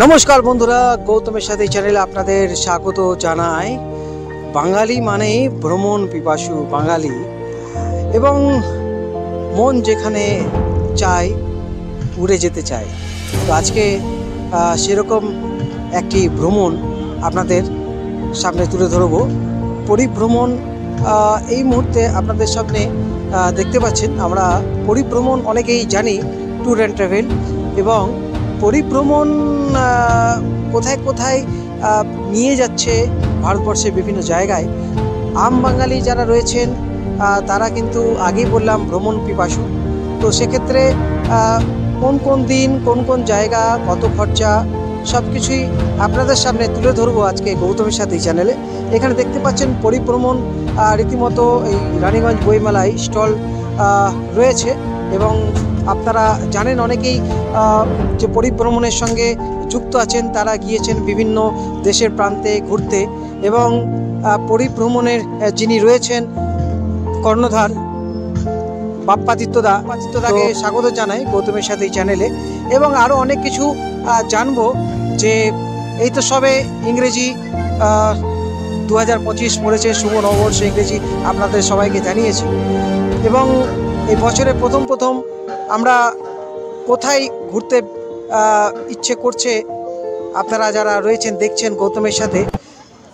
নমস্কার বন্ধুরা, গৌতমের সাথে চ্যানেলে আপনাদের স্বাগত জানাই। বাঙালি মানেই ভ্রমণ পিপাসু বাঙালি, এবং মন যেখানে চায় উড়ে যেতে চায়। তো আজকে সেরকম একটি ভ্রমণ আপনাদের সামনে তুলে ধরব। পরিভ্রমণ এই মুহূর্তে আপনাদের সামনে দেখতে পাচ্ছেন। আমরা পরিভ্রমণ অনেকেই জানি, ট্যুর অ্যান্ড ট্রাভেল, এবং পরিভ্রমণ কোথায় কোথায় নিয়ে যাচ্ছে ভারতবর্ষের বিভিন্ন জায়গায়। আম বাঙালি যারা রয়েছেন তারা কিন্তু আগেই বললাম ভ্রমণ পিপাসু। তো সেক্ষেত্রে কোন কোন দিন, কোন কোন জায়গা, কত খরচা, সব কিছুই আপনাদের সামনে তুলে ধরবো আজকে গৌতমের সাথে চ্যানেলে। এখানে দেখতে পাচ্ছেন পরিভ্রমণ রীতিমতো এই রানীগঞ্জ বইমেলায় স্টল রয়েছে, এবং আপনারা জানেন অনেকেই যে পরিভ্রমণের সঙ্গে যুক্ত আছেন, তারা গিয়েছেন বিভিন্ন দেশের প্রান্তে ঘুরতে। এবং পরিভ্রমণের যিনি রয়েছেন কর্ণধার বাপ্পাদিত্যদাকে স্বাগত জানাই গৌতমের সাথে এই চ্যানেলে। এবং আরও অনেক কিছু জানবো, যে এই তো সবে ইংরেজি 2025 পড়েছে, শুভ নববর্ষ ইংরেজি আপনাদের সবাইকে জানিয়েছি। এবং এই বছরে প্রথম আমরা কোথায় ঘুরতে ইচ্ছে করছে, আপনারা যারা রয়েছেন দেখছেন গৌতমের সাথে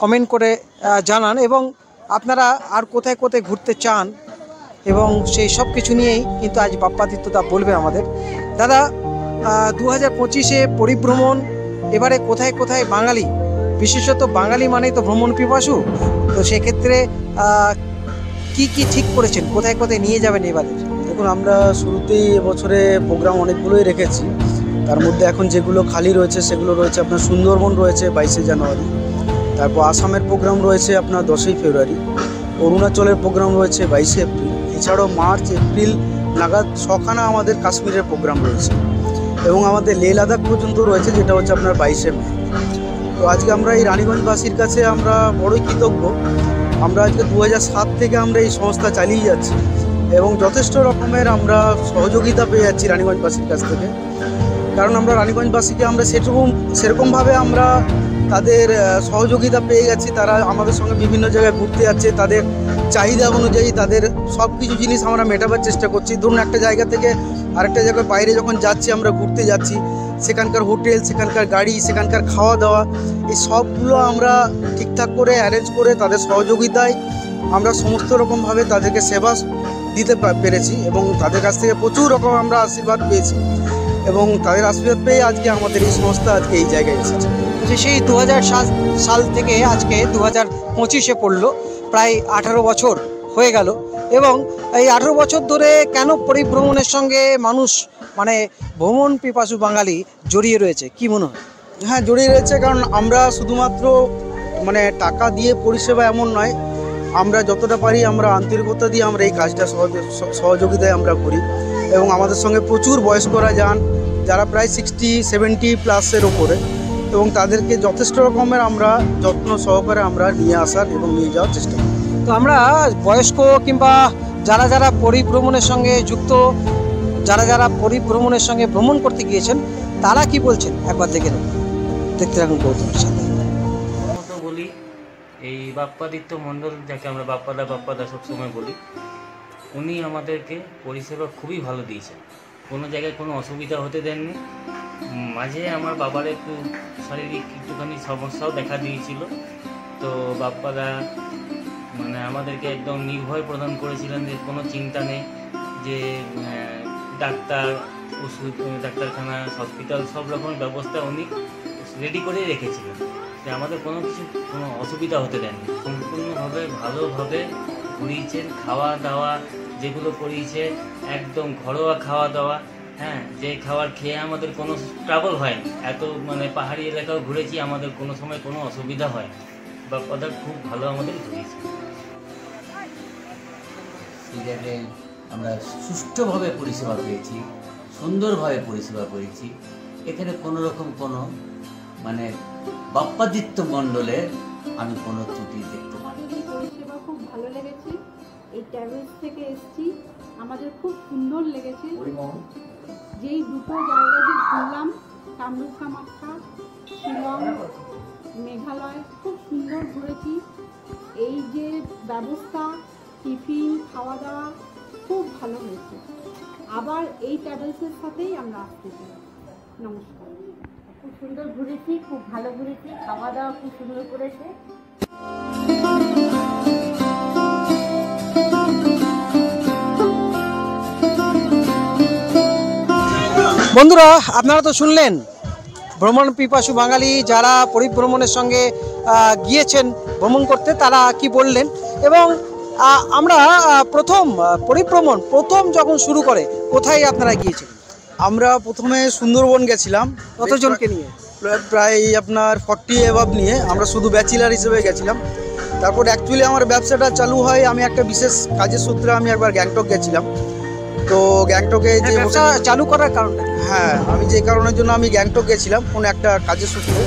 কমেন্ট করে জানান, এবং আপনারা আর কোথায় কোথায় ঘুরতে চান, এবং সেই সব কিছু নিয়েই কিন্তু আজ বাপ্পাদিত্যদা বলবে আমাদের। দাদা, 2025-এ পরিভ্রমণ এবারে কোথায় কোথায় বাঙালি, বিশেষত বাঙালি মানেই তো ভ্রমণ পিপাসু, তো সেক্ষেত্রে কি কি ঠিক করেছেন, কোথায় কোথায় নিয়ে যাবেন এবারে? দেখুন, আমরা শুরুতেই এবছরে প্রোগ্রাম অনেকগুলোই রেখেছি। তার মধ্যে এখন যেগুলো খালি রয়েছে সেগুলো রয়েছে আপনার সুন্দরবন রয়েছে 22শে জানুয়ারি, তারপর আসামের প্রোগ্রাম রয়েছে আপনার 10ই ফেব্রুয়ারি, অরুণাচলের প্রোগ্রাম রয়েছে 22শে এপ্রিল, এছাড়াও মার্চ এপ্রিল নাগাদ 6খানা আমাদের কাশ্মীরের প্রোগ্রাম রয়েছে, এবং আমাদের লেহ লাদাখ পর্যন্ত রয়েছে, যেটা হচ্ছে আপনার 22শে মে। তো আজকে আমরা এই রানীগঞ্জবাসীর কাছে আমরা বড়ই কৃতজ্ঞ। আমরা আজকে 2007 থেকে আমরা এই সংস্থা চালিয়ে যাচ্ছি, এবং যথেষ্ট রকমের আমরা সহযোগিতা পেয়ে যাচ্ছি রানীগঞ্জবাসীর কাছ থেকে। কারণ আমরা রানীগঞ্জবাসীকে আমরা সেরকমভাবে আমরা তাদের সহযোগিতা পেয়ে গেছি। তারা আমাদের সঙ্গে বিভিন্ন জায়গায় ঘুরতে যাচ্ছে, তাদের চাহিদা অনুযায়ী তাদের সব কিছু জিনিস আমরা মেটাবার চেষ্টা করছি। ধরুন, একটা জায়গা থেকে আরেকটা জায়গায় বাইরে যখন যাচ্ছি, আমরা ঘুরতে যাচ্ছি, সেখানকার হোটেল, সেখানকার গাড়ি, সেখানকার খাওয়া দাওয়া, এই সবগুলো আমরা ঠিকঠাক করে অ্যারেঞ্জ করে তাদের সহযোগিতায় আমরা সমস্ত রকমভাবে তাদেরকে সেবা দিতে পেরেছি, এবং তাদের কাছ থেকে প্রচুর রকম আমরা আশীর্বাদ পেয়েছি, এবং তাদের আশীর্বাদ পেয়ে আজকে আমাদের এই সংস্থা আজকে এই জায়গায় এসেছে। সেই 2007 সাল থেকে আজকে 2025-এ পড়লো, প্রায় 18 বছর হয়ে গেল। এবং এই 18 বছর ধরে কেন পরিভ্রমণের সঙ্গে মানুষ, মানে ভ্রমণ পিপাসু বাঙালি জড়িয়ে রয়েছে, কি মনে হয়? হ্যাঁ, জড়িয়ে রয়েছে, কারণ আমরা শুধুমাত্র মানে টাকা দিয়ে পরিষেবা এমন নয়, আমরা যতটা পারি আমরা আন্তরিকতা দিয়ে আমরা এই কাজটা সহযোগিতায় আমরা করি। এবং আমাদের সঙ্গে প্রচুর বয়স্করা যান, যারা প্রায় 60-70+ ওপরে, এবং তাদেরকে যথেষ্ট রকমের আমরা যত্ন সহকারে আমরা নিয়ে আসার এবং নিয়ে যাওয়ার চেষ্টা করি। তো আমরা বয়স্ক কিংবা যারা যারা পরিভ্রমণের সঙ্গে যুক্ত, যারা পরিভ্রমণের সঙ্গে ভ্রমণ করতে গিয়েছেন, তারা কি বলছেন একবার দেখে নেব। দেখতে থাকুন গৌতমের সাথে। বলি, এই বাপ্পাদিত্য মণ্ডল, যাকে আমরা বাপ্পাদা সবসময় বলি, উনি আমাদেরকে পরিষেবা খুবই ভালো দিয়েছেন। কোনো জায়গায় কোনো অসুবিধা হতে দেননি। মাঝে আমার বাবার একটু শারীরিক একটুখানি সমস্যাও দেখা দিয়েছিল, তো বাপ্পাদা মানে আমাদেরকে একদম নির্ভয় প্রদান করেছিলেন, যে কোনো চিন্তা নেই, যে ডাক্তার, ওষুধ, ডাক্তারখানা, হসপিটাল সব রকমের ব্যবস্থা উনি রেডি করে রেখেছিলেন, যে আমাদের কোনো অসুবিধা হতে দেননি। সম্পূর্ণভাবে ভালোভাবে ঘুরিয়েছেন। খাওয়া দাওয়া যেগুলো করিয়েছে, একদম ঘরোয়া খাওয়া দাওয়া, হ্যাঁ, যে খাবার খেয়ে আমাদের কোনো ট্রাবল হয়নি। এত মানে পাহাড়ি এলাকাও ঘুরেছি, আমাদের কোনো সময় কোনো অসুবিধা হয়। বাপ্পাদা খুব ভালো আমাদের ঘুরিয়েছে। এই জায়গায় আমরা সুষ্ঠুভাবে পরিষেবা পেয়েছি, সুন্দরভাবে পরিষেবা পেয়েছি। এখানে কোনো রকম কোনো মানে বাপ্পাদিত্য মণ্ডলের আমি কোনো ত্রুটি দেখতে পাই। পরিষেবা খুব ভালো লেগেছে। এই ট্রাভেলস থেকে এসেছি, আমাদের খুব সুন্দর লেগেছে। যেই দুটো জায়গা যে ঘুরলাম কামরূপ কামাখ্যা, শিলং, মেঘালয় খুব সুন্দর ঘুরেছি। এই যে ব্যবস্থা, টিফিন, খাওয়া দাওয়া খুব ভালো হয়েছে। আবার এই ট্রাভেলসের সাথেই আমরা আসতে চাই। নমস্কার। খুব সুন্দর ঘুরেছি, খুব ভালো ঘুরেছি, খাওয়া দাওয়া খুব সুন্দর করেছে। বন্ধুরা, আপনারা তো শুনলেন ভ্রমণ পিপাসু বাঙালি যারা পরিভ্রমণের সঙ্গে গিয়েছেন ভ্রমণ করতে, তারা কি বললেন। এবং আমরা প্রথম পরিভ্রমণ যখন শুরু করে কোথায় আপনারা গিয়েছেন? আমরা প্রথমে সুন্দরবন গেছিলাম। কতজনকে নিয়ে? প্রায় আপনার 40 এভাব নিয়ে। আমরা শুধু ব্যাচেলার হিসেবে গেছিলাম। তারপর অ্যাকচুয়ালি আমার ব্যবসাটা চালু হয়, আমি একটা বিশেষ কাজের সূত্রে আমি একবার গ্যাংটক গেছিলাম। তো গ্যাংটকে যে ব্যবসা চালু করার কারণটা? হ্যাঁ, আমি যে কারণের জন্য আমি গ্যাংটক গেছিলাম কোনো একটা কাজের সূত্রে।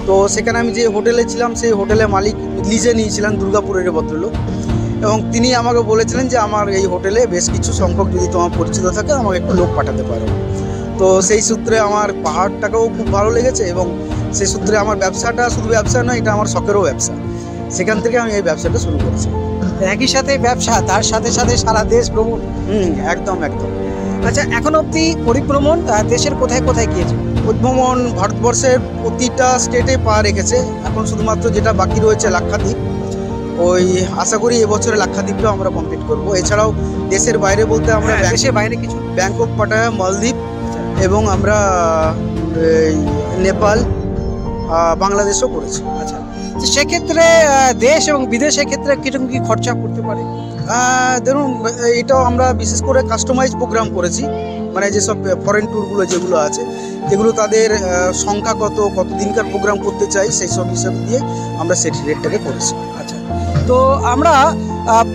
তো সেখানে আমি যে হোটেলে ছিলাম সেই হোটেলের মালিক লিজে নিয়েছিলেন দুর্গাপুরের ভদ্রলোক, এবং তিনি আমাকে বলেছিলেন যে আমার এই হোটেলে বেশ কিছু সংখ্যক যদি তোমার পরিচিত থাকে আমাকে একটু লোক পাঠাতে পারো। তো সেই সূত্রে আমার পাহাড়টাকেও খুব ভালো লেগেছে, এবং সেই সূত্রে আমার ব্যবসাটা শুধু ব্যবসা নয়, এটা আমার শখেরও ব্যবসা। সেখান থেকে আমি এই ব্যবসাটা শুরু করেছি। একই সাথে ব্যবসা, তার সাথে সাথে সারা দেশ ভ্রমণ। একদম একদম। আচ্ছা, এখন অবধি পরিভ্রমণ দেশের কোথায় কোথায় গিয়েছে? পরিভ্রমণ ভারতবর্ষের প্রতিটা স্টেটে পা রেখেছে। এখন শুধুমাত্র যেটা বাকি রয়েছে লাক্ষাদ্বীপ, ওই আশা করি এবছরে লাক্ষাদ্বীপটাও আমরা কমপ্লিট করব। এছাড়াও দেশের বাইরে বলতে আমরা দেশের বাইরে কিছু ব্যাংকক, পাটায়া, মালদ্বীপ এবং আমরা নেপাল, বাংলাদেশও করেছি। আচ্ছা, তো সেক্ষেত্রে দেশ এবং বিদেশের ক্ষেত্রে কিরকম কি খরচা করতে পারে? ধরুন, এটাও আমরা বিশেষ করে কাস্টমাইজ প্রোগ্রাম করেছি। মানে যেসব ফরেন ট্যুরগুলো যেগুলো আছে, যেগুলো তাদের সংখ্যা কত দিনকার প্রোগ্রাম করতে চাই, সেই সব হিসাব দিয়ে আমরা সেই রেটটাকে করেছি। আচ্ছা, তো আমরা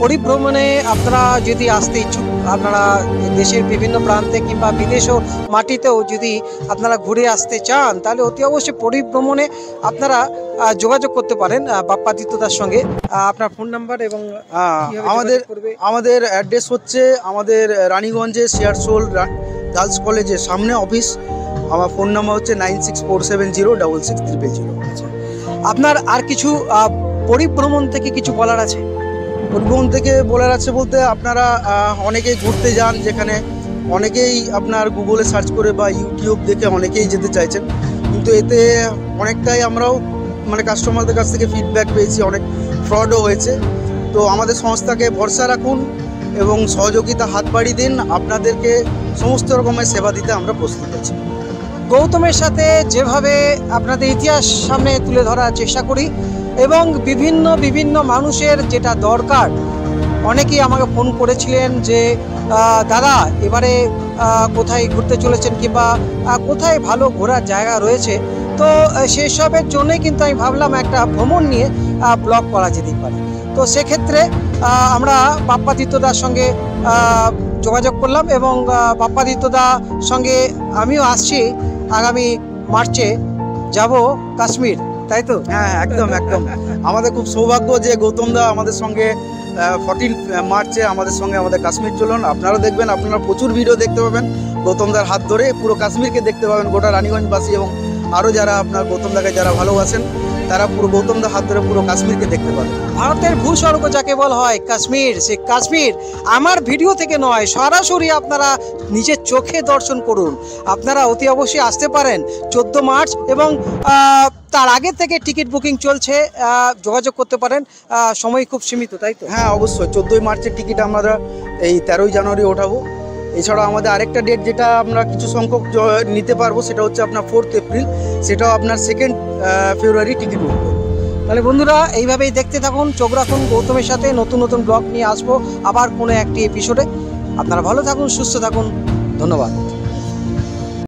পরিভ্রমণে আপনারা যদি আসতে ইচ্ছুক, আপনারা দেশের বিভিন্ন প্রান্তে কিংবা বিদেশও মাটিতেও যদি আপনারা ঘুরে আসতে চান, তাহলে অতি অবশ্যই পরিভ্রমণে আপনারা যোগাযোগ করতে পারেন বাপ্পাদিত্যদার সঙ্গে। আপনার ফোন নাম্বার এবং আমাদের অ্যাড্রেস হচ্ছে আমাদের রানীগঞ্জে শেয়ারসোল গার্লস কলেজের সামনে অফিস। আমার ফোন নাম্বার হচ্ছে 9647066000। আচ্ছা, আপনার আর কিছু পরিভ্রমণ থেকে কিছু বলার আছে? পরিবহন থেকে বলার আছে বলতে, আপনারা অনেকেই ঘুরতে যান, যেখানে অনেকেই আপনার গুগলে সার্চ করে বা ইউটিউব দেখে অনেকেই যেতে চাইছেন, কিন্তু এতে অনেকটাই আমরাও মানে কাস্টমারদের কাছ থেকে ফিডব্যাক পেয়েছি, অনেক ফ্রডও হয়েছে। তো আমাদের সংস্থাকে ভরসা রাখুন এবং সহযোগিতা হাত বাড়িয়ে দিন। আপনাদেরকে সমস্ত রকমের সেবা দিতে আমরা প্রস্তুত আছি। গৌতমের সাথে যেভাবে আপনাদের ইতিহাস সামনে তুলে ধরার চেষ্টা করি, এবং বিভিন্ন মানুষের যেটা দরকার, অনেকেই আমাকে ফোন করেছিলেন যে দাদা এবারে কোথায় ঘুরতে চলেছেন কিংবা কোথায় ভালো ঘোরার জায়গা রয়েছে। তো সেসবের জন্যই কিন্তু আমি ভাবলাম একটা ভ্রমণ নিয়ে ব্লগ করা যেতেই পারে। তো সেক্ষেত্রে আমরা বাপ্পাদিত্যদার সঙ্গে যোগাযোগ করলাম, এবং বাপ্পাদিত্যদার সঙ্গে আমিও আসছি আগামী মার্চে যাব কাশ্মীর, তাই তো? হ্যাঁ, একদম একদম। আমাদের খুব সৌভাগ্য যে গৌতম দা আমাদের সঙ্গে 14 মার্চে আমাদের সঙ্গে আমাদের কাশ্মীর চলুন। আপনারা দেখবেন, আপনারা প্রচুর ভিডিও দেখতে পাবেন গৌতম দার হাত ধরে, পুরো কাশ্মীরকে দেখতে পাবেন। গোটা রানীগঞ্জবাসী এবং আরও যারা আপনার গৌতম দাকে যারা ভালোবাসেন, তারা পুরো গৌতম দার হাত ধরে পুরো কাশ্মীরকে দেখতে পাবেন। ভারতের ভূস্বর্গ যাকে বলা হয় কাশ্মীর, সে কাশ্মীর আমার ভিডিও থেকে নয়, সরাসরি আপনারা নিজের চোখে দর্শন করুন। আপনারা অতি অবশ্যই আসতে পারেন 14 মার্চ, এবং তার আগে থেকে টিকিট বুকিং চলছে, যোগাযোগ করতে পারেন। সময় খুব সীমিত, তাই তো? হ্যাঁ, অবশ্যই 14 মার্চের টিকিট আমরা এই 13 জানুয়ারি ওঠাবো। এছাড়াও আমাদের আরেকটা ডেট যেটা আমরা কিছু সংখ্যক নিতে পারবো, সেটা হচ্ছে আপনার 4 এপ্রিল, সেটাও আপনার 2 ফেব্রুয়ারি টিকিট উঠবে। তাহলে বন্ধুরা, এইভাবেই দেখতে থাকুন, চোখ রাখুন গৌতমের সাথে। নতুন নতুন ব্লগ নিয়ে আসবো আবার কোনো একটি এপিসোডে। আপনারা ভালো থাকুন, সুস্থ থাকুন, ধন্যবাদ।